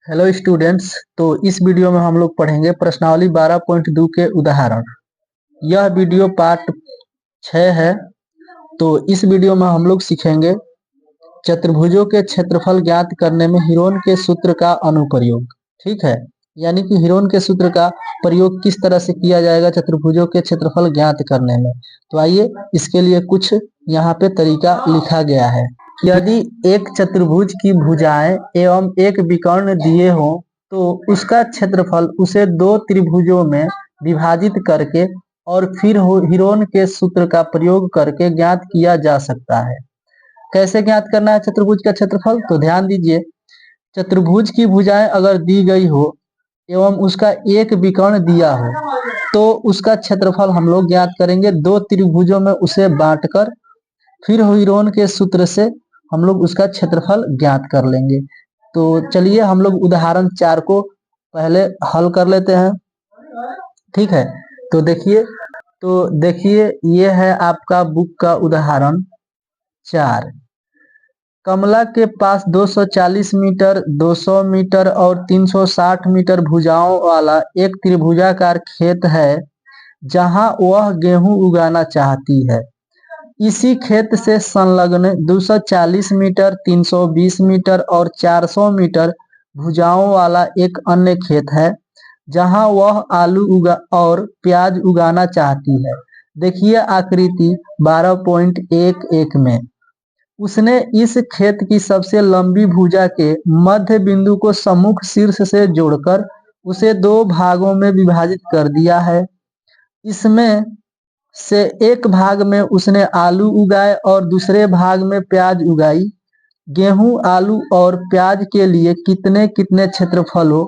Hello students. तो इस video में हम लोग पढ़ेंगे प्रश्नावली 12.2 के उदाहरण। यह वीडियो पार्ट 6 है। तो इस वीडियो में हम लोग सीखेंगे चतुर्भुजों के क्षेत्रफल ज्ञात करने में हीरोन के सूत्र का अनुप्रयोग। ठीक है, यानी कि हीरोन के सूत्र का प्रयोग किस तरह से किया जाएगा चतुर्भुजों के क्षेत्रफल ज्ञात करने में। तो आइए इसके लिए कुछ यहाँ पे तरीका लिखा गया है। यदि एक चतुर्भुज की भुजाएं एवं एक विकर्ण दिए हो तो उसका क्षेत्रफल उसे दो त्रिभुजों में विभाजित करके और फिर हीरोन के सूत्र का प्रयोग करके ज्ञात किया जा सकता है। कैसे ज्ञात करना है चतुर्भुज का क्षेत्रफल? तो ध्यान दीजिए, चतुर्भुज की भुजाएं अगर दी गई हो एवं उसका एक विकर्ण दिया हो तो उसका क्षेत्रफल हम लोग ज्ञात करेंगे दो त्रिभुजों में उसे बांटकर, फिर हीरोन के सूत्र से हम लोग उसका क्षेत्रफल ज्ञात कर लेंगे। तो चलिए हम लोग उदाहरण 4 को पहले हल कर लेते हैं। ठीक है, तो देखिए ये है आपका बुक का उदाहरण 4। कमला के पास 240 मीटर, 200 मीटर और 360 मीटर भुजाओं वाला एक त्रिभुजाकार खेत है जहां वह गेहूं उगाना चाहती है। इसी खेत से संलग्न 240 मीटर, 320 मीटर और 400 मीटर भुजाओं वाला एक अन्य खेत है जहां वह आलू और प्याज उगाना चाहती है। देखिए आकृति 12.11 में उसने इस खेत की सबसे लंबी भुजा के मध्य बिंदु को सम्मुख शीर्ष से जोड़कर उसे दो भागों में विभाजित कर दिया है। इसमें से एक भाग में उसने आलू उगाए और दूसरे भाग में प्याज उगाई। गेहूं, आलू और प्याज के लिए कितने कितने क्षेत्रफलों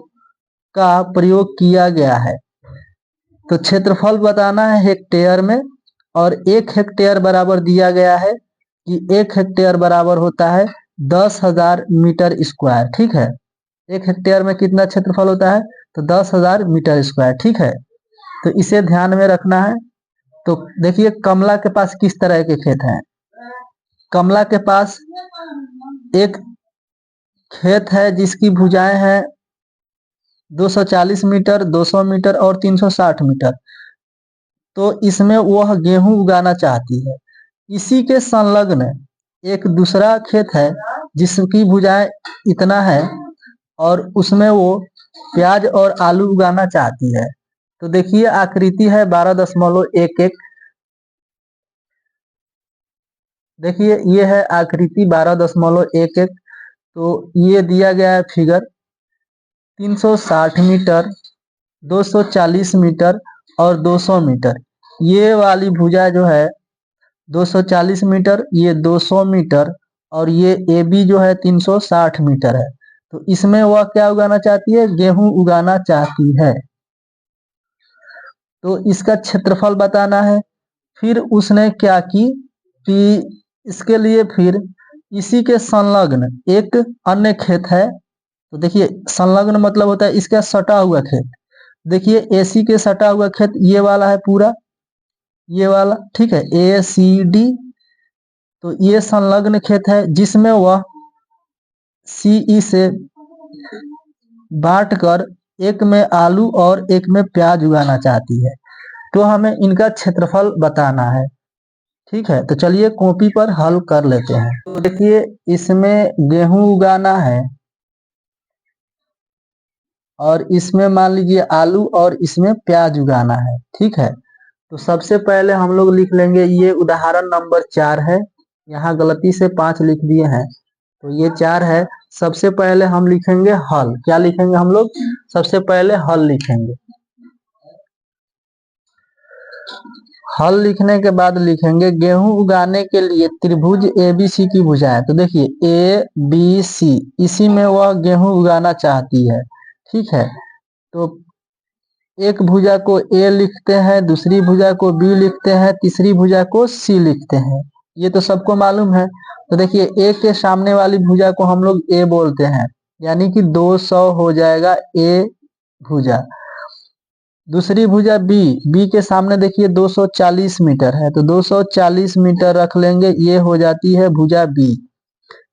का प्रयोग किया गया है? तो क्षेत्रफल बताना है हेक्टेयर में, और 1 हेक्टेयर बराबर दिया गया है कि 1 हेक्टेयर बराबर होता है 10,000 मीटर स्क्वायर। ठीक है, 1 हेक्टेयर में कितना क्षेत्रफल होता है? तो 10,000 मीटर स्क्वायर। ठीक है, तो इसे ध्यान में रखना है। तो देखिए कमला के पास किस तरह के खेत हैं। कमला के पास एक खेत है जिसकी भुजाएं हैं 240 मीटर, 200 मीटर और 360 मीटर। तो इसमें वह गेहूं उगाना चाहती है। इसी के संलग्न एक दूसरा खेत है जिसकी भुजाएं इतना है और उसमें वो प्याज और आलू उगाना चाहती है। तो देखिए आकृति है 12.11। देखिए ये है आकृति 12.11। तो ये दिया गया है फिगर 360 मीटर, 240 मीटर और 200 मीटर। ये वाली भुजा जो है 240 मीटर, ये 200 मीटर और ये ए बी जो है 360 मीटर है। तो इसमें वह क्या उगाना चाहती है? गेहूं उगाना चाहती है। तो इसका क्षेत्रफल बताना है। फिर उसने क्या की कि इसके लिए फिर इसी के संलग्न एक अन्य खेत है। तो देखिए संलग्न मतलब होता है इसका सटा हुआ खेत। देखिए एसी के सटा हुआ खेत ये वाला है पूरा, ये वाला। ठीक है, ए सी डी। तो ये संलग्न खेत है जिसमें वह सीई से बांटकर एक में आलू और एक में प्याज उगाना चाहती है। तो हमें इनका क्षेत्रफल बताना है। ठीक है, तो चलिए कॉपी पर हल कर लेते हैं। तो देखिए इसमें गेहूं उगाना है और इसमें मान लीजिए आलू और इसमें प्याज उगाना है। ठीक है, तो सबसे पहले हम लोग लिख लेंगे, ये उदाहरण नंबर 4 है। यहाँ गलती से 5 लिख दिए हैं, तो ये 4 है। सबसे पहले हम लिखेंगे हल। क्या लिखेंगे हम लोग? सबसे पहले हल लिखेंगे। हल लिखने के बाद लिखेंगे गेहूं उगाने के लिए त्रिभुज एबीसी की भुजाएं। तो देखिए ए बी सी, इसी में वह गेहूं उगाना चाहती है। ठीक है, तो एक भुजा को ए लिखते हैं, दूसरी भुजा को बी लिखते हैं, तीसरी भुजा को सी लिखते हैं। ये तो सबको मालूम है। तो देखिए ए के सामने वाली भुजा को हम लोग ए बोलते हैं, यानी कि 200 हो जाएगा ए भुजा। दूसरी भुजा बी, बी के सामने देखिए 240 मीटर है, तो 240 मीटर रख लेंगे, ये हो जाती है भुजा बी।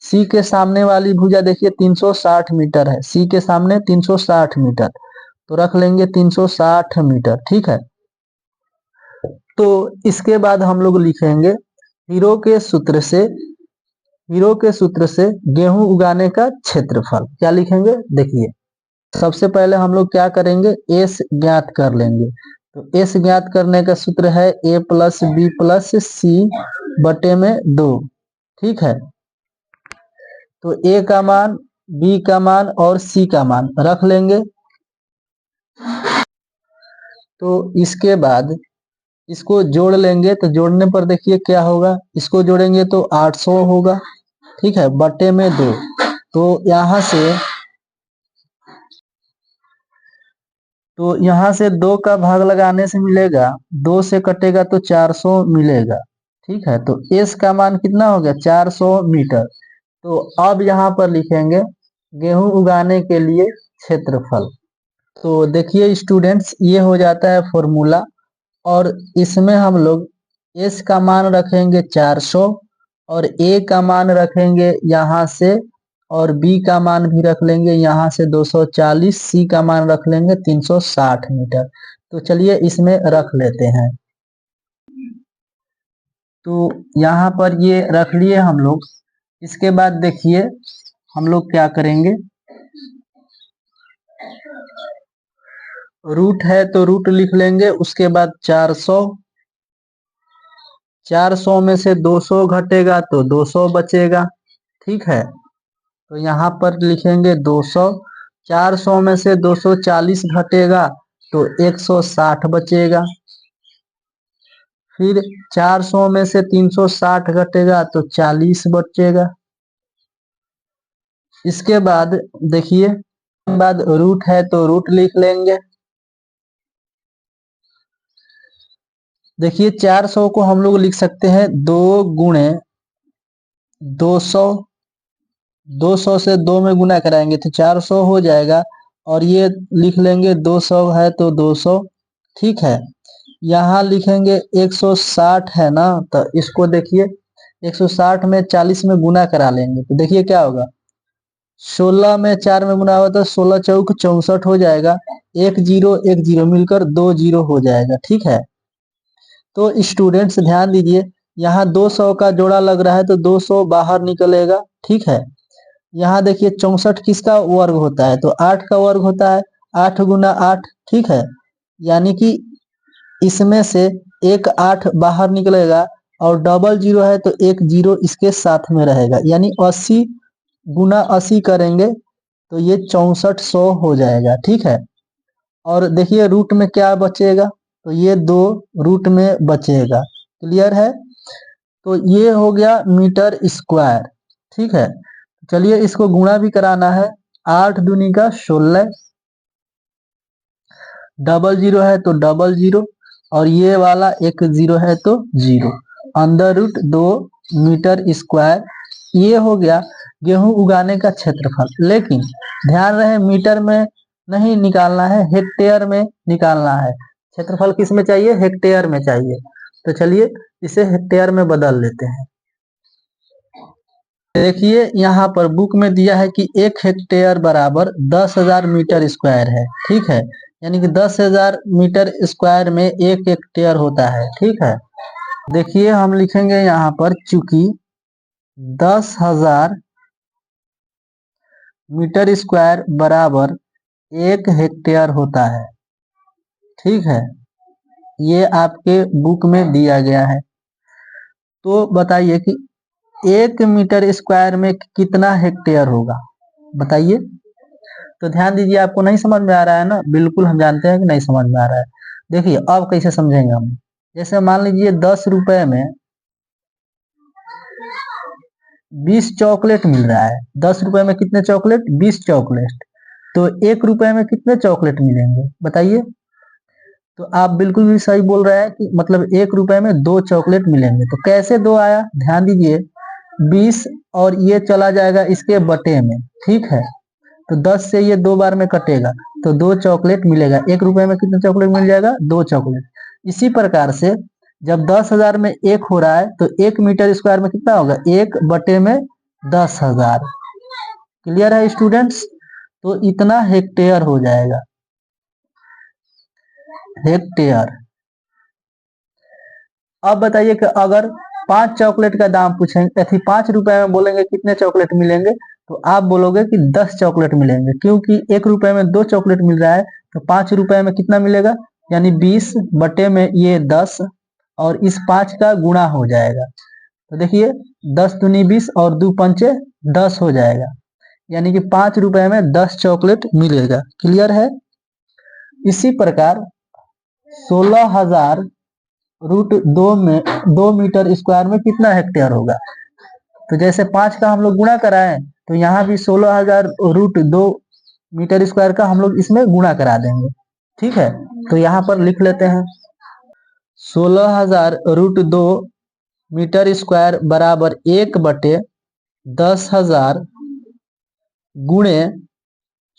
सी के सामने वाली भुजा देखिए 360 मीटर है, सी के सामने 360 मीटर, तो रख लेंगे 360 मीटर। ठीक है, तो इसके बाद हम लोग लिखेंगे हीरो के सूत्र से, हीरो के सूत्र से गेहूं उगाने का क्षेत्रफल। क्या लिखेंगे, देखिए सबसे पहले हम लोग क्या करेंगे, एस ज्ञात कर लेंगे। तो एस ज्ञात करने का सूत्र है ए प्लस बी प्लस सी बटे में 2। ठीक है, तो ए का मान, बी का मान और सी का मान रख लेंगे। तो इसके बाद इसको जोड़ लेंगे, तो जोड़ने पर देखिए क्या होगा, इसको जोड़ेंगे तो 800 होगा। ठीक है, बटे में 2। तो यहाँ से 2 का भाग लगाने से मिलेगा, 2 से कटेगा तो 400 मिलेगा। ठीक है, तो एस का मान कितना हो गया, 400 मीटर। तो अब यहाँ पर लिखेंगे गेहूं उगाने के लिए क्षेत्रफल। तो देखिए स्टूडेंट्स, ये हो जाता है फॉर्मूला, और इसमें हम लोग एस का मान रखेंगे 400 और ए का मान रखेंगे यहाँ से, और बी का मान भी रख लेंगे यहाँ से 240, सी का मान रख लेंगे 360 मीटर। तो चलिए इसमें रख लेते हैं। तो यहाँ पर ये रख लिए हम लोग। इसके बाद देखिए हम लोग क्या करेंगे, रूट है तो रूट लिख लेंगे। उसके बाद 400, 400 में से 200 घटेगा तो 200 बचेगा। ठीक है, तो यहाँ पर लिखेंगे 200, 400 में से 240 घटेगा तो 160 बचेगा। फिर 400 में से 360 घटेगा तो 40 बचेगा। इसके बाद देखिए, बाद रूट है तो रूट लिख लेंगे। देखिए 400 को हम लोग लिख सकते हैं 2 गुणे 200, 200 से 2 में गुना कराएंगे तो 400 हो जाएगा, और ये लिख लेंगे 200 है तो 200। ठीक है, यहाँ लिखेंगे 160 है ना, तो इसको देखिए 160 में 40 में गुना करा लेंगे, तो देखिए क्या होगा, 16 में 4 में गुना हुआ तो 16 चौक 64 हो जाएगा। 1 0 1 0 मिलकर 2 0 हो जाएगा। ठीक है, तो स्टूडेंट्स ध्यान दीजिए, यहाँ 200 का जोड़ा लग रहा है तो 200 बाहर निकलेगा। ठीक है, यहाँ देखिए 64 किसका वर्ग होता है, तो 8 का वर्ग होता है, 8 गुना 8। ठीक है, यानी कि इसमें से एक 8 बाहर निकलेगा, और डबल 0 है तो 1 0 इसके साथ में रहेगा, यानी 80 गुना 80 करेंगे तो ये 6400 हो जाएगा। ठीक है, और देखिए रूट में क्या बचेगा, तो ये 2 रूट में बचेगा। क्लियर है, तो ये हो गया मीटर स्क्वायर। ठीक है, चलिए इसको गुणा भी कराना है। 8 दूनी का 16, डबल 0 है तो डबल 0, और ये वाला 1 0 है तो 0, अंडर रूट 2 मीटर स्क्वायर। ये हो गया गेहूं उगाने का क्षेत्रफल। लेकिन ध्यान रहे मीटर में नहीं निकालना है, हेक्टेयर में निकालना है। क्षेत्रफल किस में चाहिए, हेक्टेयर में चाहिए। तो चलिए इसे हेक्टेयर में बदल लेते हैं। देखिए यहाँ पर बुक में दिया है कि 1 हेक्टेयर बराबर 10,000 मीटर स्क्वायर है। ठीक है, यानी कि 10,000 मीटर स्क्वायर में 1 हेक्टेयर होता है। ठीक है, देखिए हम लिखेंगे यहाँ पर, चूंकि 10,000 मीटर स्क्वायर बराबर 1 हेक्टेयर होता है। ठीक है, ये आपके बुक में दिया गया है। तो बताइए कि 1 मीटर स्क्वायर में कितना हेक्टेयर होगा, बताइए। तो ध्यान दीजिए, आपको नहीं समझ में आ रहा है ना, बिल्कुल हम जानते हैं कि नहीं समझ में आ रहा है। देखिए अब कैसे समझेंगे हम, जैसे मान लीजिए 10 रुपए में 20 चॉकलेट मिल रहा है। 10 रुपए में कितने चॉकलेट, 20 चॉकलेट। तो 1 रुपए में कितने चॉकलेट मिलेंगे, बताइए। तो आप बिल्कुल भी सही बोल रहे हैं कि मतलब 1 रुपए में 2 चॉकलेट मिलेंगे। तो कैसे 2 आया, ध्यान दीजिए, 20 और ये चला जाएगा इसके बटे में। ठीक है, तो 10 से ये 2 बार में कटेगा तो 2 चॉकलेट मिलेगा। 1 रुपए में कितने चॉकलेट मिल जाएगा, 2 चॉकलेट। इसी प्रकार से जब 10,000 में 1 हो रहा है तो 1 मीटर स्क्वायर में कितना होगा, 1 बटे में 10,000। क्लियर है स्टूडेंट्स? तो इतना हेक्टेयर हो जाएगा, हेक्टेयर। अब बताइए कि अगर 5 चॉकलेट का दाम पूछेंगे, 5 रुपए में बोलेंगे कितने चॉकलेट मिलेंगे, तो आप बोलोगे कि 10 चॉकलेट मिलेंगे, क्योंकि 1 रुपए में 2 चॉकलेट मिल रहा है, तो 5 रुपए में कितना मिलेगा, यानी 20 बटे में ये 10 और इस 5 का गुणा हो जाएगा। तो देखिए 10 दूनी 20 और 2 पंचे 10 हो जाएगा, यानी कि 5 रुपए में 10 चॉकलेट मिलेगा। क्लियर है? इसी प्रकार 16,000 रूट 2 में 2 मीटर स्क्वायर में कितना हेक्टेयर होगा। तो जैसे 5 का हम लोग गुणा कराएं, तो यहाँ भी 16,000 रूट 2 मीटर स्क्वायर का हम लोग इसमें गुणा करा देंगे। ठीक है, तो यहाँ पर लिख लेते हैं 16,000 रूट 2 मीटर स्क्वायर बराबर 1 बटे 10,000 गुणे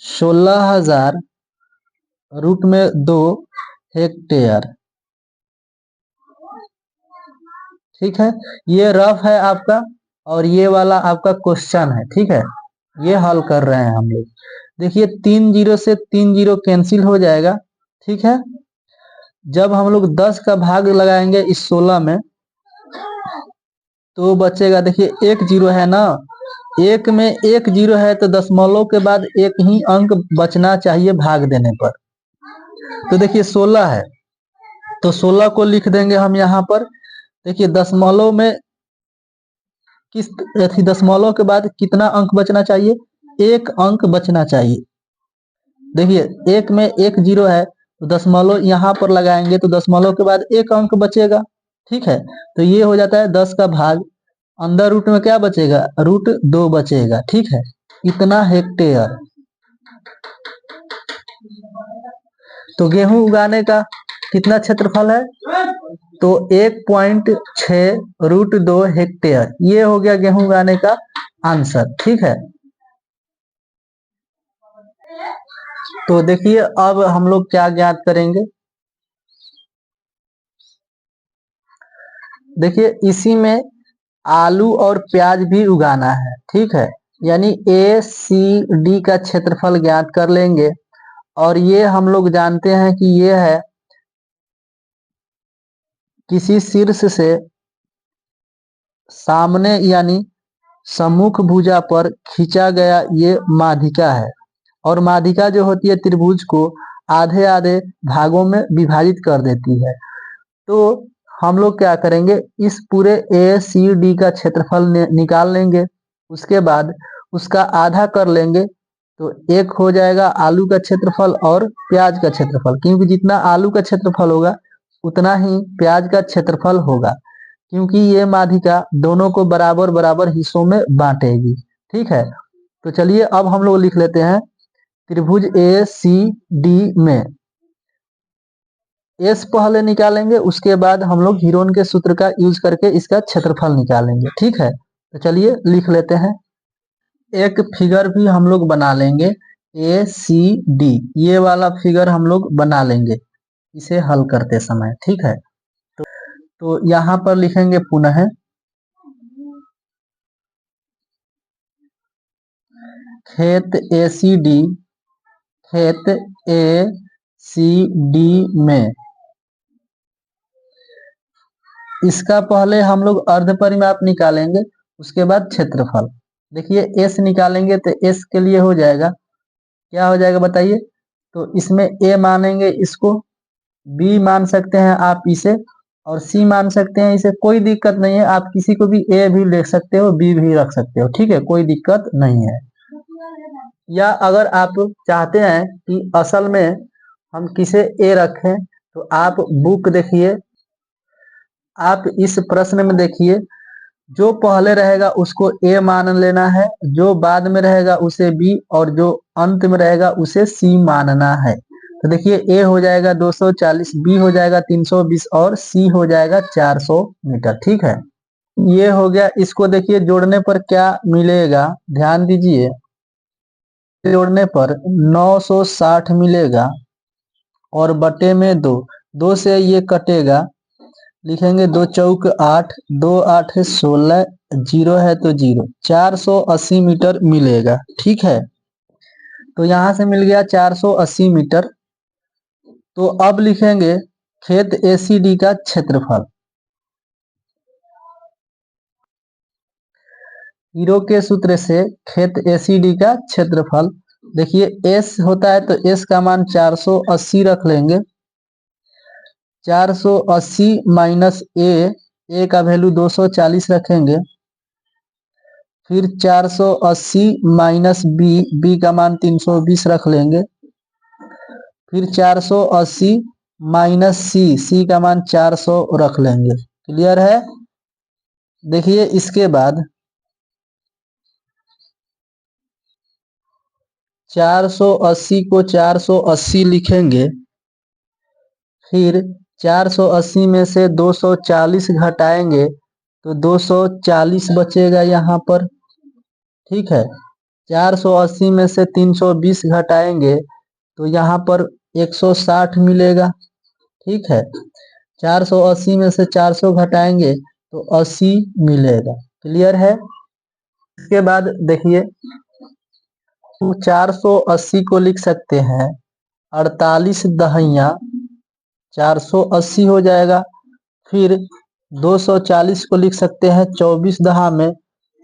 16,000 रूट में 2 हेक्टेयर। ठीक है, ये रफ है आपका और ये वाला आपका क्वेश्चन है। ठीक है, ये हल कर रहे हैं हम लोग। देखिए 3 जीरो से 3 जीरो कैंसिल हो जाएगा। ठीक है, जब हम लोग 10 का भाग लगाएंगे इस 16 में, तो बचेगा, देखिए 1 जीरो है ना, 1 में 1 जीरो है, तो दशमलव के बाद एक ही अंक बचना चाहिए भाग देने पर। तो देखिए 16 है, तो 16 को लिख देंगे हम यहाँ पर। देखिए दशमलव में दशमलव के बाद कितना अंक बचना चाहिए, 1 अंक बचना चाहिए। देखिए 1 में 1 जीरो है, तो दशमलव यहाँ पर लगाएंगे, तो दशमलव के बाद 1 अंक बचेगा। ठीक है, तो ये हो जाता है 10 का भाग, अंदर रूट में क्या बचेगा, रूट 2 बचेगा। ठीक है, इतना हेक्टेयर। तो गेहूं उगाने का कितना क्षेत्रफल है, तो 1.6 रूट 2 हेक्टेयर। ये हो गया गेहूं उगाने का आंसर। ठीक है, तो देखिए अब हम लोग क्या ज्ञात करेंगे। देखिए इसी में आलू और प्याज भी उगाना है। ठीक है, यानी ACD का क्षेत्रफल ज्ञात कर लेंगे, और ये हम लोग जानते हैं कि ये है किसी शीर्ष से सामने यानी सम्मुख भुजा पर खींचा गया ये माध्यिका है, और माध्यिका जो होती है त्रिभुज को आधे आधे भागों में विभाजित कर देती है। तो हम लोग क्या करेंगे, इस पूरे ACD का क्षेत्रफल निकाल लेंगे, उसके बाद उसका आधा कर लेंगे, तो एक हो जाएगा आलू का क्षेत्रफल और प्याज का क्षेत्रफल, क्योंकि जितना आलू का क्षेत्रफल होगा उतना ही प्याज का क्षेत्रफल होगा, क्योंकि ये माध्यिका दोनों को बराबर बराबर हिस्सों में बांटेगी। ठीक है, तो चलिए अब हम लोग लिख लेते हैं त्रिभुज ACD में एस पहले निकालेंगे, उसके बाद हम लोग हीरोन के सूत्र का यूज करके इसका क्षेत्रफल निकालेंगे। ठीक है, तो चलिए लिख लेते हैं। एक फिगर भी हम लोग बना लेंगे ACD, ये वाला फिगर हम लोग बना लेंगे इसे हल करते समय। ठीक है, तो यहाँ पर लिखेंगे पुनः खेत ACD, खेत ACD में इसका पहले हम लोग अर्ध परिमाप निकालेंगे, उसके बाद क्षेत्रफल। देखिए S निकालेंगे तो S के लिए हो जाएगा, क्या हो जाएगा बताइए, तो इसमें A मानेंगे, इसको B मान सकते हैं आप इसे, और C मान सकते हैं इसे, कोई दिक्कत नहीं है, आप किसी को भी A भी ले सकते हो, B भी रख सकते हो। ठीक है, कोई दिक्कत नहीं है। या अगर आप चाहते हैं कि असल में हम किसे A रखें, तो आप बुक देखिए, आप इस प्रश्न में देखिए, जो पहले रहेगा उसको A मान लेना है, जो बाद में रहेगा उसे B, और जो अंत में रहेगा उसे C मानना है। तो देखिए A हो जाएगा 240, B हो जाएगा 320 और C हो जाएगा 400 मीटर। ठीक है, ये हो गया। इसको देखिए जोड़ने पर क्या मिलेगा, ध्यान दीजिए, जोड़ने पर 960 मिलेगा और बटे में 2 से ये कटेगा, लिखेंगे 2 चौक 8, 2 8 16, जीरो है तो जीरो, 480 मीटर मिलेगा। ठीक है, तो यहां से मिल गया 480 मीटर। तो अब लिखेंगे खेत एसीडी का क्षेत्रफल। हीरो के सूत्र से खेत एसीडी का क्षेत्रफल, देखिए एस होता है तो एस का मान 480 रख लेंगे। 480 माइनस ए का वैल्यू 240 रखेंगे। फिर 480 माइनस बी का मान 320 रख लेंगे। फिर 480 माइनस सी का मान 400 रख लेंगे। क्लियर है? देखिए इसके बाद 480 को 480 लिखेंगे। फिर 480 में से 240 घटाएंगे तो 240 बचेगा यहाँ पर। ठीक है, 480 में से 320 घटाएंगे तो यहाँ पर 160 मिलेगा। ठीक है, 480 में से 400 घटाएंगे तो 80 मिलेगा। क्लियर है? इसके बाद देखिए 480 को लिख सकते हैं 48 दहिया 480 हो जाएगा। फिर 240 को लिख सकते हैं 24 दहा में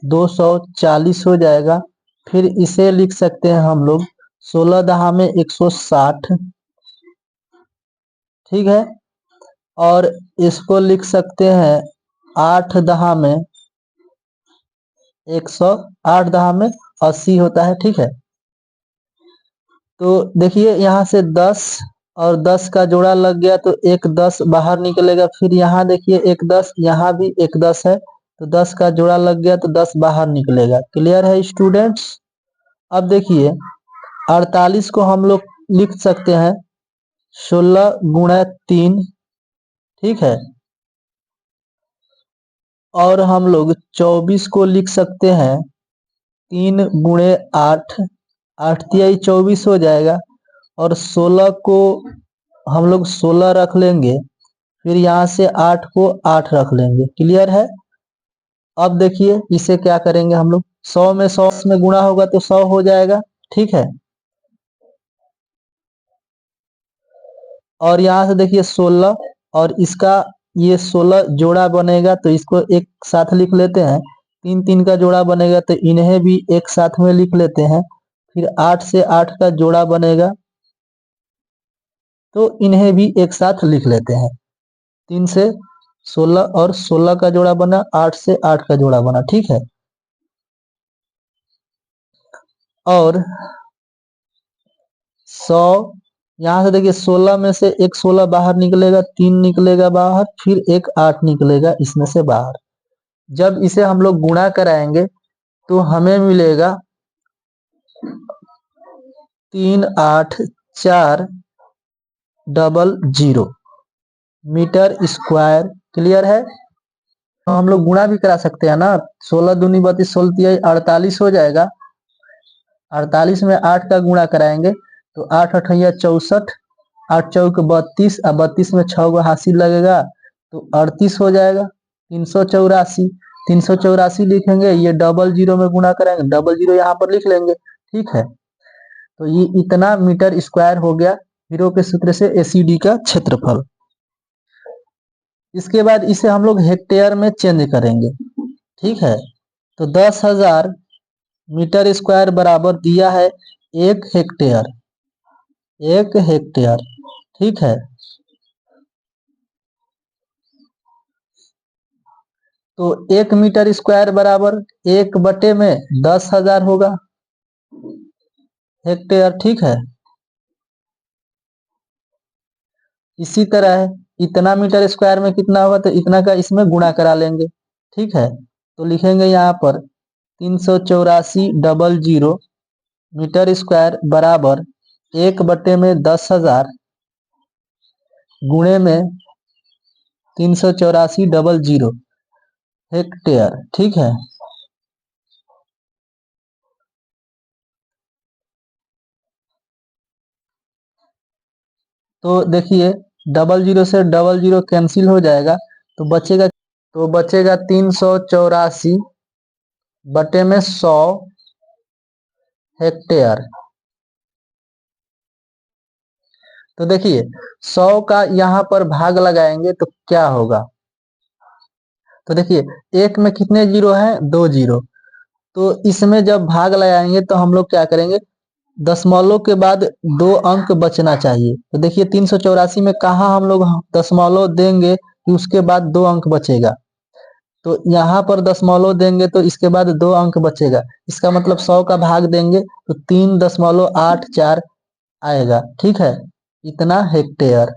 240 हो जाएगा। फिर इसे लिख सकते हैं हम लोग 16 दहा में 160। ठीक है, और इसको लिख सकते हैं 8 दहा में 108 दहा में 80 होता है। ठीक है, तो देखिए यहाँ से 10 और 10 का जोड़ा लग गया तो एक 10 बाहर निकलेगा। फिर यहाँ देखिए एक 10, यहाँ भी एक 10 है तो 10 का जोड़ा लग गया तो 10 बाहर निकलेगा। क्लियर है स्टूडेंट्स? अब देखिए 48 को हम लोग लिख सकते हैं 16 गुणा 3। ठीक है, और हम लोग 24 को लिख सकते हैं 3 गुणे 8, 8 तिहाई 24 हो जाएगा। और 16 को हम लोग 16 रख लेंगे। फिर यहाँ से 8 को 8 रख लेंगे। क्लियर है? अब देखिए इसे क्या करेंगे हम लोग, 100 में 100 में गुणा होगा तो 100 हो जाएगा। ठीक है, और यहाँ से देखिए 16 और इसका ये 16 जोड़ा बनेगा तो इसको एक साथ लिख लेते हैं। 3 3 का जोड़ा बनेगा तो इन्हें भी एक साथ में लिख लेते हैं। फिर 8 से 8 का जोड़ा बनेगा तो इन्हें भी एक साथ लिख लेते हैं। 3 से 16 और 16 का जोड़ा बना, 8 से 8 का जोड़ा बना। ठीक है, और 100, यहाँ से देखिए 16 में से एक 16 बाहर निकलेगा, 3 निकलेगा बाहर, फिर एक 8 निकलेगा इसमें से बाहर। जब इसे हम लोग गुणा कराएंगे तो हमें मिलेगा 3840 मीटर स्क्वायर। क्लियर है? हम लोग गुणा भी करा सकते हैं ना, 16 दूनी 32, 16 तिहाई 48 हो जाएगा। 48 में 8 का गुणा कराएंगे तो 8 अठैया 64, 8 चौक 32 और 32 में 6 को हासिल लगेगा तो 38 हो जाएगा। 384, 384 लिखेंगे, ये डबल जीरो में गुणा करेंगे, डबल जीरो यहाँ पर लिख लेंगे। ठीक है, तो ये इतना मीटर स्क्वायर हो गया हीरो के सूत्र से एसीडी का क्षेत्रफल। इसके बाद इसे हम लोग हेक्टेयर में चेंज करेंगे। ठीक है, तो 10,000 मीटर स्क्वायर बराबर दिया है 1 हेक्टेयर। 1 हेक्टेयर। ठीक है, तो 1 मीटर स्क्वायर बराबर 1 बटे में 10,000 होगा हेक्टेयर। ठीक है, इसी तरह है, इतना मीटर स्क्वायर में कितना होगा तो इतना का इसमें गुणा करा लेंगे। ठीक है, तो लिखेंगे यहाँ पर 384 मीटर स्क्वायर बराबर 1 बटे में 10,000 गुणे में 384 हेक्टेयर। ठीक है, तो देखिए डबल जीरो से डबल जीरो कैंसिल हो जाएगा तो बचेगा 384 बटे में 100 हेक्टेयर। तो देखिए 100 का यहाँ पर भाग लगाएंगे तो क्या होगा। तो देखिए एक में कितने जीरो हैं, 2 जीरो। तो इसमें जब भाग लगाएंगे तो हम लोग क्या करेंगे, दशमलव के बाद 2 अंक बचना चाहिए। तो देखिए 384 में कहाँ हम लोग दशमलव देंगे कि उसके बाद 2 अंक बचेगा। तो यहाँ पर दशमलव देंगे तो इसके बाद 2 अंक बचेगा। इसका मतलब 100 का भाग देंगे तो 3.84 आएगा। ठीक है, इतना हेक्टेयर।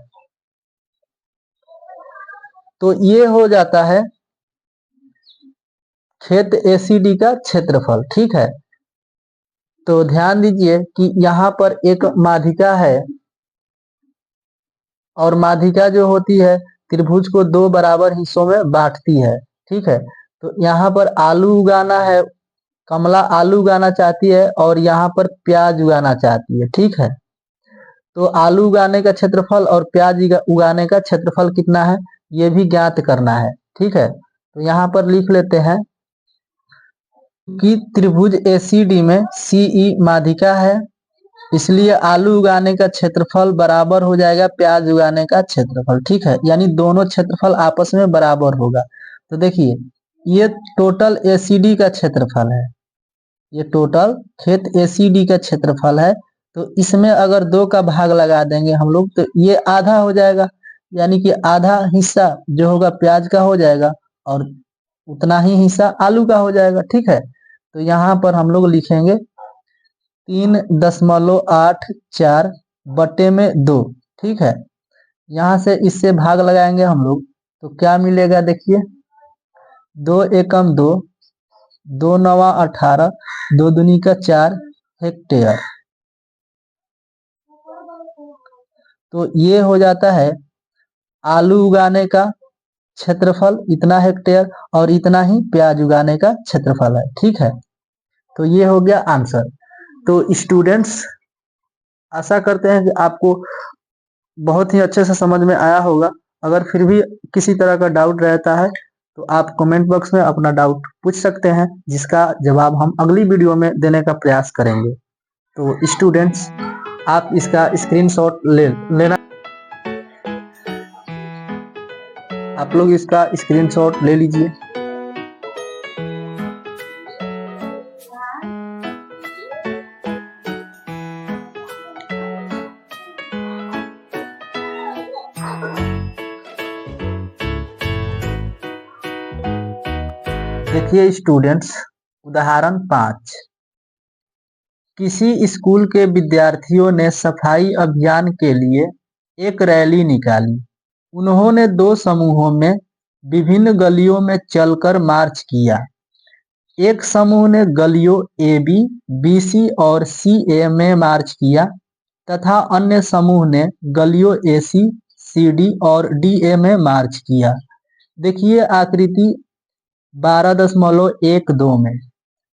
तो ये हो जाता है खेत एसीडी का क्षेत्रफल। ठीक है, तो ध्यान दीजिए कि यहाँ पर एक माध्यिका है और माध्यिका जो होती है त्रिभुज को 2 बराबर हिस्सों में बांटती है। ठीक है, तो यहाँ पर आलू उगाना है, कमला आलू उगाना चाहती है और यहाँ पर प्याज उगाना चाहती है। ठीक है, तो आलू उगाने का क्षेत्रफल और प्याज उगाने का क्षेत्रफल कितना है ये भी ज्ञात करना है। ठीक है, तो यहाँ पर लिख लेते हैं कि त्रिभुज एसीडी में सीई माध्यिका है, इसलिए आलू उगाने का क्षेत्रफल बराबर हो जाएगा प्याज उगाने का क्षेत्रफल। ठीक है, यानी दोनों क्षेत्रफल आपस में बराबर होगा। तो देखिए ये टोटल एसीडी का क्षेत्रफल है, ये टोटल खेत एसीडी का क्षेत्रफल है। तो इसमें अगर 2 का भाग लगा देंगे हम लोग तो ये आधा हो जाएगा, यानी कि आधा हिस्सा जो होगा प्याज का हो जाएगा और उतना ही हिस्सा आलू का हो जाएगा। ठीक है, तो यहाँ पर हम लोग लिखेंगे 3.84 बटे में 2। ठीक है, यहाँ से इससे भाग लगाएंगे हम लोग तो क्या मिलेगा, देखिए 2 एकम 2, 2 नवा 18, 2 दूनी का 4 हेक्टेयर। तो ये हो जाता है आलू उगाने का क्षेत्रफल इतना हेक्टेयर और इतना ही प्याज उगाने का क्षेत्रफल है। ठीक है, तो ये हो गया आंसर। तो स्टूडेंट्स आशा करते हैं कि आपको बहुत ही अच्छे से समझ में आया होगा। अगर फिर भी किसी तरह का डाउट रहता है तो आप कमेंट बॉक्स में अपना डाउट पूछ सकते हैं, जिसका जवाब हम अगली वीडियो में देने का प्रयास करेंगे। तो स्टूडेंट्स आप इसका स्क्रीनशॉट लेना, आप लोग इसका स्क्रीनशॉट ले लीजिए। देखिए स्टूडेंट्स उदाहरण 5, किसी स्कूल के विद्यार्थियों ने सफाई अभियान के लिए एक रैली निकाली। उन्होंने 2 समूहों में विभिन्न गलियों में चलकर मार्च किया। एक समूह ने गलियों ए बी, बी सी और सी ए में मार्च किया तथा अन्य समूह ने गलियों ए सी, सी डी और डी ए में मार्च किया। देखिए आकृति 12.12 में।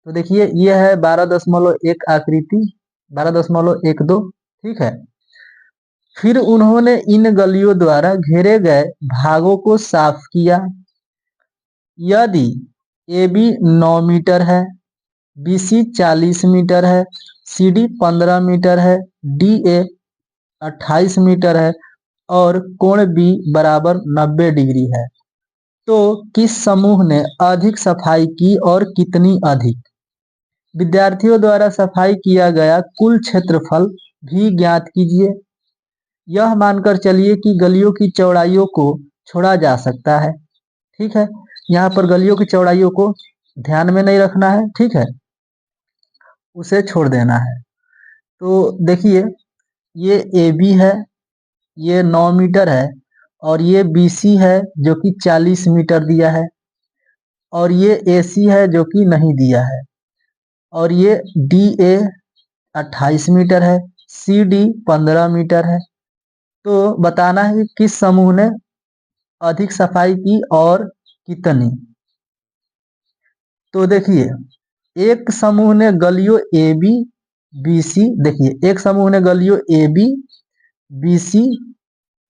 तो देखिए ये है 12.1 आकृति, 12.12। ठीक है, फिर उन्होंने इन गलियों द्वारा घेरे गए भागों को साफ किया। यदि ए बी 9 मीटर है, बी सी 40 मीटर है, सी डी 15 मीटर है, डी ए 28 मीटर है और कोण बी बराबर 90 डिग्री है, तो किस समूह ने अधिक सफाई की और कितनी अधिक। विद्यार्थियों द्वारा सफाई किया गया कुल क्षेत्रफल भी ज्ञात कीजिए। यह मानकर चलिए कि गलियों की चौड़ाइयों को छोड़ा जा सकता है। ठीक है, यहाँ पर गलियों की चौड़ाइयों को ध्यान में नहीं रखना है। ठीक है, उसे छोड़ देना है। तो देखिए ये ए बी है, ये 9 मीटर है और ये बी सी है जो कि 40 मीटर दिया है और ये ए सी है जो कि नहीं दिया है और ये डी ए 28 मीटर है, सी डी 15 मीटर है। तो बताना है कि किस समूह ने अधिक सफाई की और कितनी। तो देखिए एक समूह ने गलियों ए बी, बी सी, देखिए एक समूह ने गलियों ए बी, बी सी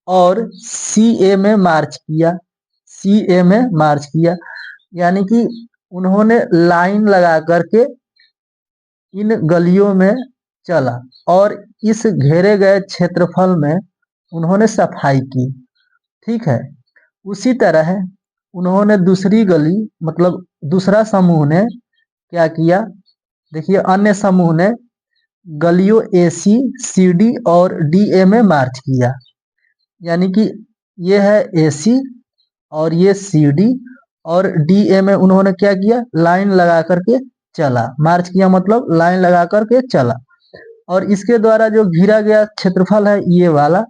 और सी ए में मार्च किया, सी ए में मार्च किया, यानी कि उन्होंने लाइन लगा करके इन गलियों में चला और इस घेरे गए क्षेत्रफल में उन्होंने सफाई की। ठीक है, उसी तरह उन्होंने दूसरी गली मतलब दूसरा समूह ने क्या किया, देखिए अन्य समूह ने गलियों ए सी सी डी और डी ए में मार्च किया। यानी कि ये है ए सी और ये सी डी और डी ए में उन्होंने क्या किया, लाइन लगा करके चला। मार्च किया मतलब लाइन लगा करके चला और इसके द्वारा जो घिरा गया क्षेत्रफल है ये वाला,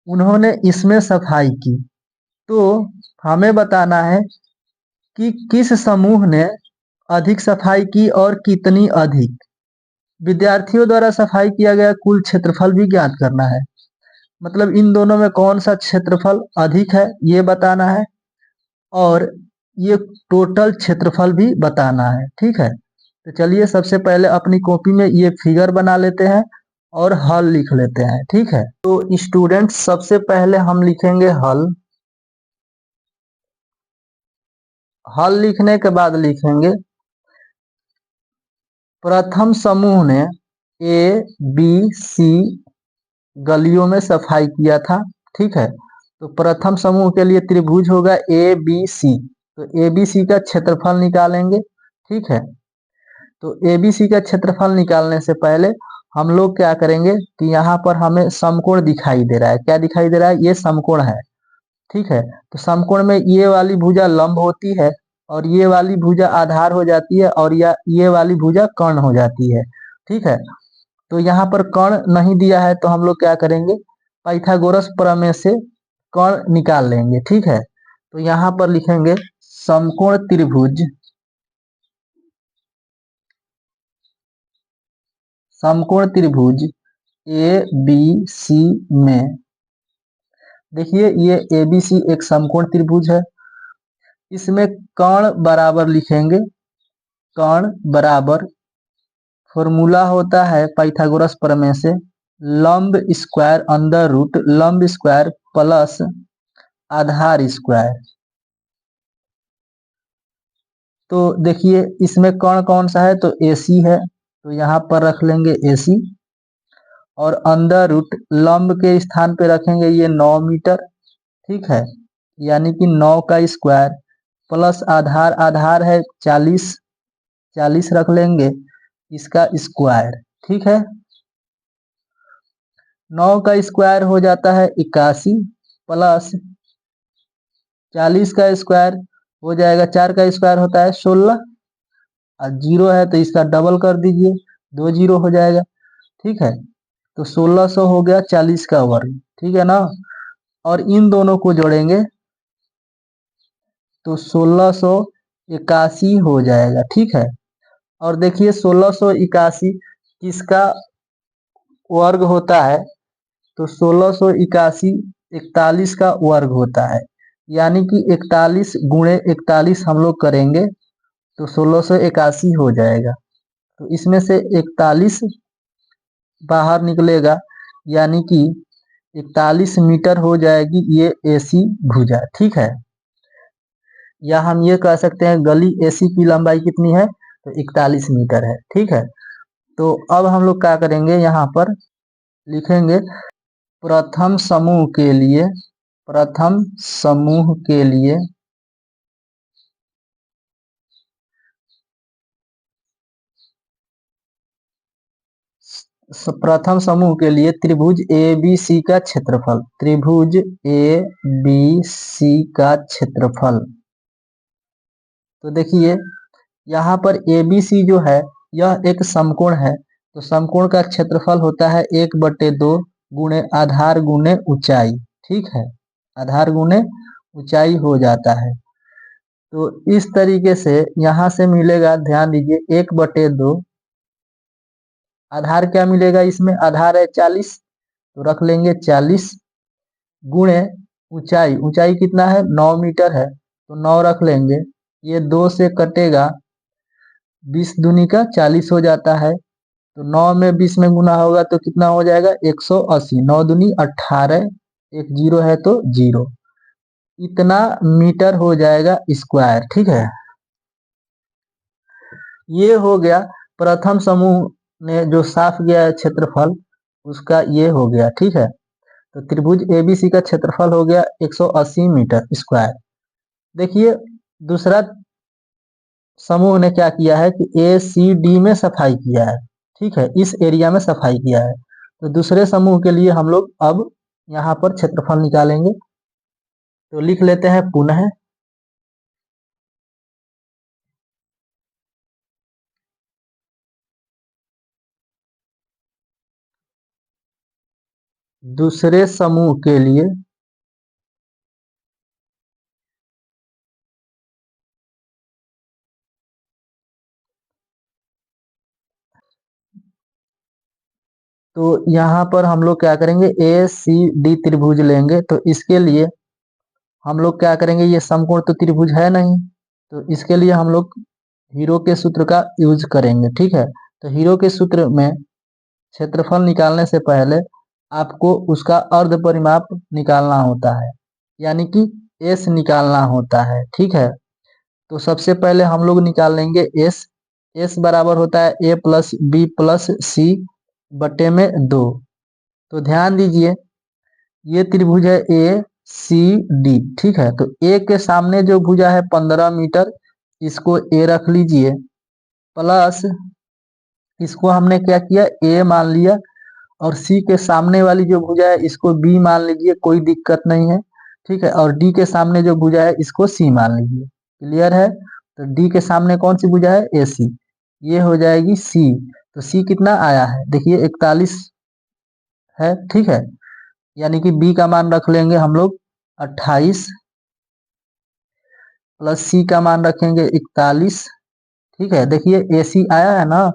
उन्होंने इसमें सफाई की। तो हमें बताना है कि किस समूह ने अधिक सफाई की और कितनी अधिक। विद्यार्थियों द्वारा सफाई किया गया कुल क्षेत्रफल भी ज्ञात करना है, मतलब इन दोनों में कौन सा क्षेत्रफल अधिक है ये बताना है और ये टोटल क्षेत्रफल भी बताना है। ठीक है, तो चलिए सबसे पहले अपनी कॉपी में ये फिगर बना लेते हैं और हल लिख लेते हैं। ठीक है, तो स्टूडेंट्स सबसे पहले हम लिखेंगे हल। हल लिखने के बाद लिखेंगे प्रथम समूह ने ए बी सी गलियों में सफाई किया था। ठीक है, तो प्रथम समूह के लिए त्रिभुज होगा ए बी सी, तो ए बी सी का क्षेत्रफल निकालेंगे। ठीक है, तो ए बी सी का क्षेत्रफल निकालने से पहले हम लोग क्या करेंगे कि यहाँ पर हमें समकोण दिखाई दे रहा है। क्या दिखाई दे रहा है, ये समकोण है। ठीक है, तो समकोण में ये वाली भुजा लंब होती है और ये वाली भुजा आधार हो जाती है और ये वाली भुजा कर्ण हो जाती है। ठीक है, तो यहाँ पर कर्ण नहीं दिया है तो हम लोग क्या करेंगे, पाइथागोरस प्रमेय से कर्ण निकाल लेंगे। ठीक है, तो यहाँ पर लिखेंगे समकोण त्रिभुज, समकोण त्रिभुज ए बी सी में, देखिए ये ए बी सी एक समकोण त्रिभुज है। इसमें कर्ण बराबर लिखेंगे, कर्ण बराबर फॉर्मूला होता है पाइथागोरस प्रमेय से लंब स्क्वायर अंडर रूट लंब स्क्वायर प्लस आधार स्क्वायर। तो देखिए इसमें कर्ण कौन सा है, तो ए सी है, तो यहाँ पर रख लेंगे ए सी और अंडर रूट लंब के स्थान पे रखेंगे ये 9 मीटर। ठीक है, यानी कि 9 का स्क्वायर प्लस आधार, आधार है 40, 40 रख लेंगे इसका स्क्वायर। ठीक है, 9 का स्क्वायर हो जाता है 81 प्लस 40 का स्क्वायर हो जाएगा, 4 का स्क्वायर होता है 16 और जीरो है तो इसका डबल कर दीजिए, 2 जीरो हो जाएगा। ठीक है, तो 1600 हो गया 40 का वर्ग। ठीक है ना, और इन दोनों को जोड़ेंगे तो 1681 हो जाएगा। ठीक है, और देखिए 1681 किसका वर्ग होता है, तो 1681 41 का वर्ग होता है। यानी कि 41 गुणे 41 हम लोग करेंगे तो 1681 हो जाएगा। तो इसमें से 41 बाहर निकलेगा यानी कि 41 मीटर हो जाएगी ये एसी भुजा। ठीक है, या हम ये कह सकते हैं गली एसी की लंबाई कितनी है, तो 41 मीटर है। ठीक है, तो अब हम लोग क्या करेंगे, यहाँ पर लिखेंगे प्रथम समूह के लिए, प्रथम समूह के लिए प्रथम समूह के लिए त्रिभुज ए बी सी का क्षेत्रफल, त्रिभुज ए बी सी का क्षेत्रफल। तो देखिए यहाँ पर ए बी सी जो है यह एक समकोण है, तो समकोण का क्षेत्रफल होता है 1/2 गुणे आधार गुणे ऊंचाई। ठीक है, आधार गुणे ऊंचाई हो जाता है। तो इस तरीके से यहाँ से मिलेगा, ध्यान दीजिए 1/2, आधार क्या मिलेगा, इसमें आधार है 40 तो रख लेंगे 40 गुणे ऊंचाई, ऊंचाई कितना है 9 मीटर है तो 9 रख लेंगे, ये 2 से कटेगा 20 दूनी का 40 हो जाता है, तो 9 में 20 में गुना होगा तो कितना हो जाएगा 180, 9 दूनी 18, एक जीरो है तो जीरो, इतना मीटर हो जाएगा स्क्वायर। ठीक है, ये हो गया प्रथम समूह ने जो साफ किया है क्षेत्रफल, उसका ये हो गया। ठीक है, तो त्रिभुज एबीसी का क्षेत्रफल हो गया 180 मीटर स्क्वायर। देखिए दूसरा समूह ने क्या किया है कि ए सी डी में सफाई किया है। ठीक है, इस एरिया में सफाई किया है। तो दूसरे समूह के लिए हम लोग अब यहाँ पर क्षेत्रफल निकालेंगे। तो लिख लेते हैं पुनः दूसरे समूह के लिए तो यहाँ पर हम लोग क्या करेंगे, ए सी डी त्रिभुज लेंगे। तो इसके लिए हम लोग क्या करेंगे, ये समकोण तो त्रिभुज है नहीं, तो इसके लिए हम लोग हीरो के सूत्र का यूज करेंगे। ठीक है, तो हीरो के सूत्र में क्षेत्रफल निकालने से पहले आपको उसका अर्ध परिमाप निकालना होता है, यानी कि एस निकालना होता है। ठीक है, तो सबसे पहले हम लोग निकाल लेंगे एस। एस बराबर होता है ए प्लस बी प्लस सी बटे में 2। तो ध्यान दीजिए ये त्रिभुज है ए सी डी। ठीक है, तो ए के सामने जो भुजा है 15 मीटर, इसको ए रख लीजिए, प्लस इसको हमने क्या किया, ए मान लिया, और सी के सामने वाली जो भुजा है इसको बी मान लीजिए, कोई दिक्कत नहीं है। ठीक है, और डी के सामने जो भुजा है इसको सी मान लीजिए। क्लियर है, तो डी के सामने कौन सी भुजा है, ए सी, ये हो जाएगी सी। तो सी कितना आया है, देखिए 41 है। ठीक है, यानी कि बी का मान रख लेंगे हम लोग 28, प्लस सी का मान रखेंगे 41। ठीक है, देखिए ए सी आया है ना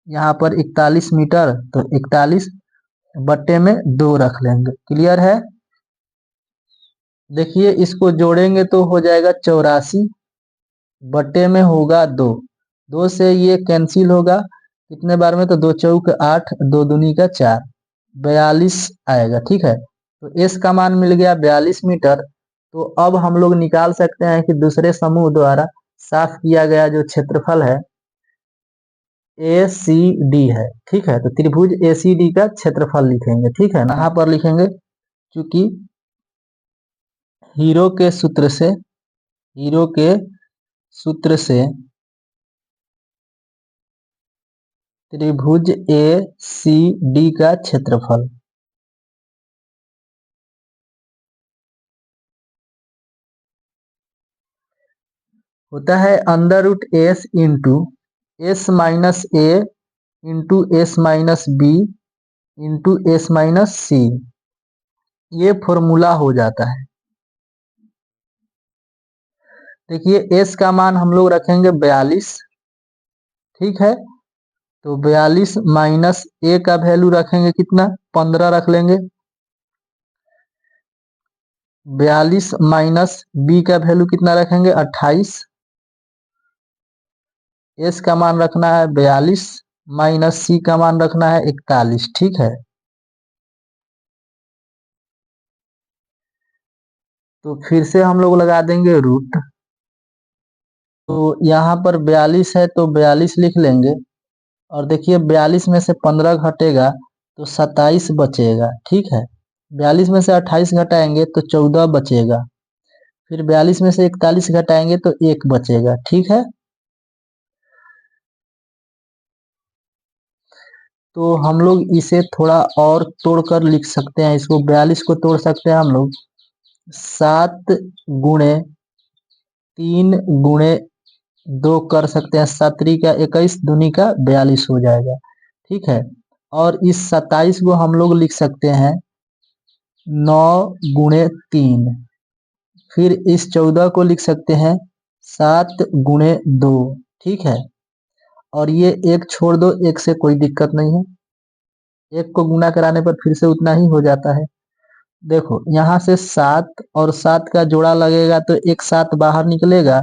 यहाँ पर 41 मीटर, तो 41 बट्टे में 2 रख लेंगे। क्लियर है, देखिए इसको जोड़ेंगे तो हो जाएगा 84 बट्टे में होगा 2। 2 से ये कैंसिल होगा कितने बार में, तो 2 चौक 8, 2 दूनी का 4, 42 आएगा। ठीक है, तो एस का मान मिल गया 42 मीटर। तो अब हम लोग निकाल सकते हैं कि दूसरे समूह द्वारा साफ किया गया जो क्षेत्रफल है ए सी डी है। ठीक है, तो त्रिभुज ए सी डी का क्षेत्रफल लिखेंगे। ठीक है, यहाँ पर लिखेंगे क्योंकि हीरो के सूत्र से त्रिभुज ए सी डी का क्षेत्रफल होता है under root s into s minus a into s minus b into s minus c. ये फॉर्मूला हो जाता है। देखिए एस का मान हम लोग रखेंगे 42। ठीक है, तो 42 माइनस ए का वैल्यू रखेंगे कितना, 15 रख लेंगे। 42 माइनस बी का वैल्यू कितना रखेंगे, 28। एस का मान रखना है 42 माइनस सी का मान रखना है 41। ठीक है, तो फिर से हम लोग लगा देंगे रूट। तो यहाँ पर 42 है तो 42 लिख लेंगे, और देखिए 42 में से 15 घटेगा तो 27 बचेगा। ठीक है, 42 में से 28 घटाएंगे तो 14 बचेगा, फिर 42 में से 41 घटाएंगे तो 1 बचेगा। ठीक है, तो हम लोग इसे थोड़ा और तोड़कर लिख सकते हैं। इसको 42 को तोड़ सकते हैं हम लोग 7 गुणे 3 गुणे 2 कर सकते हैं। 7 का 21, दूनी का 42 हो जाएगा। ठीक है, और इस 27 को हम लोग लिख सकते हैं 9 गुणे 3। फिर इस 14 को लिख सकते हैं 7 गुणे 2। ठीक है, और ये एक छोड़ दो, एक से कोई दिक्कत नहीं है, एक को गुना कराने पर फिर से उतना ही हो जाता है। देखो यहाँ से 7 और 7 का जोड़ा लगेगा तो एक 7 बाहर निकलेगा,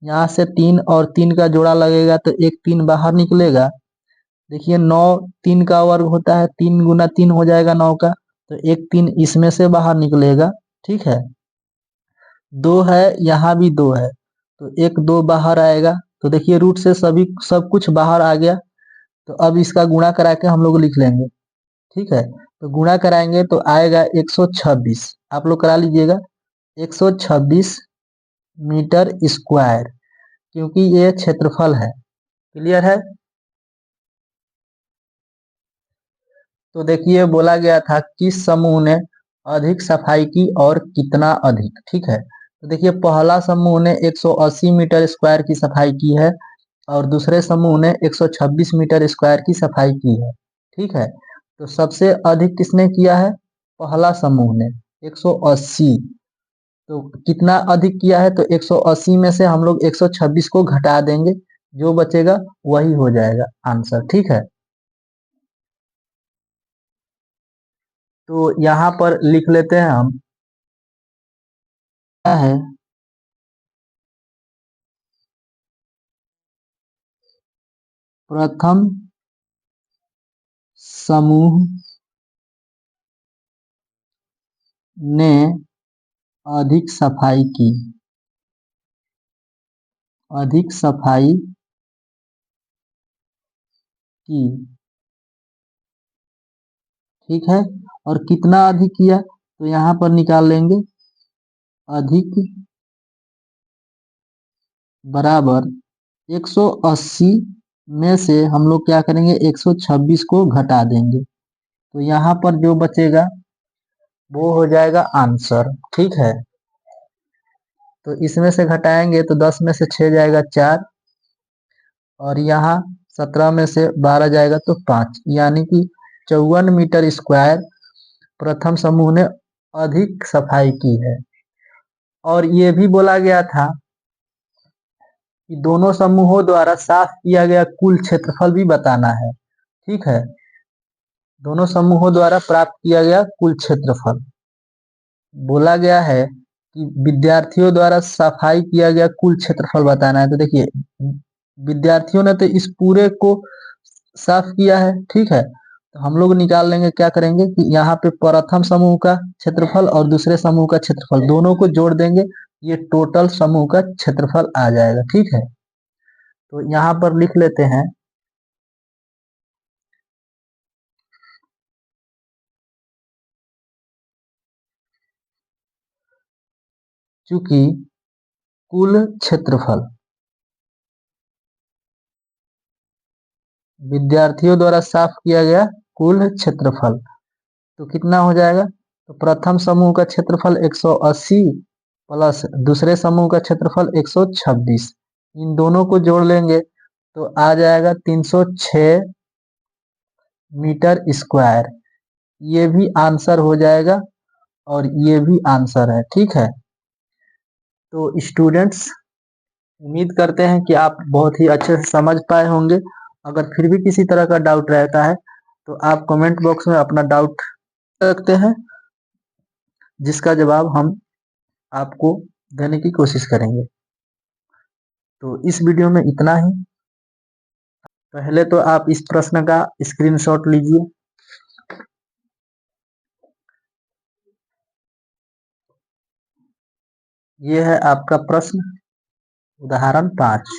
यहाँ से 3 और 3 का जोड़ा लगेगा तो एक 3 बाहर निकलेगा। देखिए 9 3 का वर्ग होता है, 3 गुना 3 हो जाएगा 9 का, तो एक 3 इसमें से बाहर निकलेगा। ठीक है, 2 है, यहाँ भी 2 है, तो एक 2 बाहर आएगा, तो देखिए रूट से सब कुछ बाहर आ गया। तो अब इसका गुणा करा के हम लोग लिख लेंगे। ठीक है, तो गुणा कराएंगे तो आएगा 126। आप लोग करा लीजिएगा 126 मीटर स्क्वायर, क्योंकि ये क्षेत्रफल है। क्लियर है। तो देखिए बोला गया था किस समूह ने अधिक सफाई की और कितना अधिक। ठीक है, तो देखिए पहला समूह ने 180 मीटर स्क्वायर की सफाई की है और दूसरे समूह ने 126 मीटर स्क्वायर की सफाई की है। ठीक है, तो सबसे अधिक किसने किया है? पहला समूह ने 180। तो कितना अधिक किया है? तो 180 में से हम लोग 126 को घटा देंगे, जो बचेगा वही हो जाएगा आंसर। ठीक है, तो यहाँ पर लिख लेते हैं हम, क्या है प्रथम समूह ने अधिक सफाई की। अधिक सफाई की। ठीक है, और कितना अधिक किया? तो यहाँ पर निकाल लेंगे, अधिक बराबर 180 में से हम लोग क्या करेंगे, 126 को घटा देंगे। तो यहाँ पर जो बचेगा वो हो जाएगा आंसर। ठीक है, तो इसमें से घटाएंगे तो 10 में से 6 जाएगा 4, और यहाँ 17 में से 12 जाएगा तो 5, यानी कि 54 मीटर स्क्वायर प्रथम समूह ने अधिक सफाई की है। और ये भी बोला गया था कि दोनों समूहों द्वारा साफ किया गया कुल क्षेत्रफल भी बताना है। ठीक है, दोनों समूहों द्वारा प्राप्त किया गया कुल क्षेत्रफल बोला गया है कि विद्यार्थियों द्वारा सफाई किया गया कुल क्षेत्रफल बताना है। तो देखिए विद्यार्थियों ने तो इस पूरे को साफ किया है। ठीक है, तो हम लोग निकाल लेंगे, क्या करेंगे कि यहाँ पे प्रथम समूह का क्षेत्रफल और दूसरे समूह का क्षेत्रफल दोनों को जोड़ देंगे, ये टोटल समूह का क्षेत्रफल आ जाएगा। ठीक है, तो यहाँ पर लिख लेते हैं, चूंकि कुल क्षेत्रफल विद्यार्थियों द्वारा साफ किया गया कुल क्षेत्रफल, तो कितना हो जाएगा? तो प्रथम समूह का क्षेत्रफल 180 प्लस दूसरे समूह का क्षेत्रफल 126, इन दोनों को जोड़ लेंगे तो आ जाएगा 306 मीटर स्क्वायर। ये भी आंसर हो जाएगा और ये भी आंसर है। ठीक है, तो स्टूडेंट्स उम्मीद करते हैं कि आप बहुत ही अच्छे से समझ पाए होंगे। अगर फिर भी किसी तरह का डाउट रहता है तो आप कमेंट बॉक्स में अपना डाउट रखते हैं, जिसका जवाब हम आपको देने की कोशिश करेंगे। तो इस वीडियो में इतना ही। पहले तो आप इस प्रश्न का स्क्रीनशॉट लीजिए। ये है आपका प्रश्न, उदाहरण 5।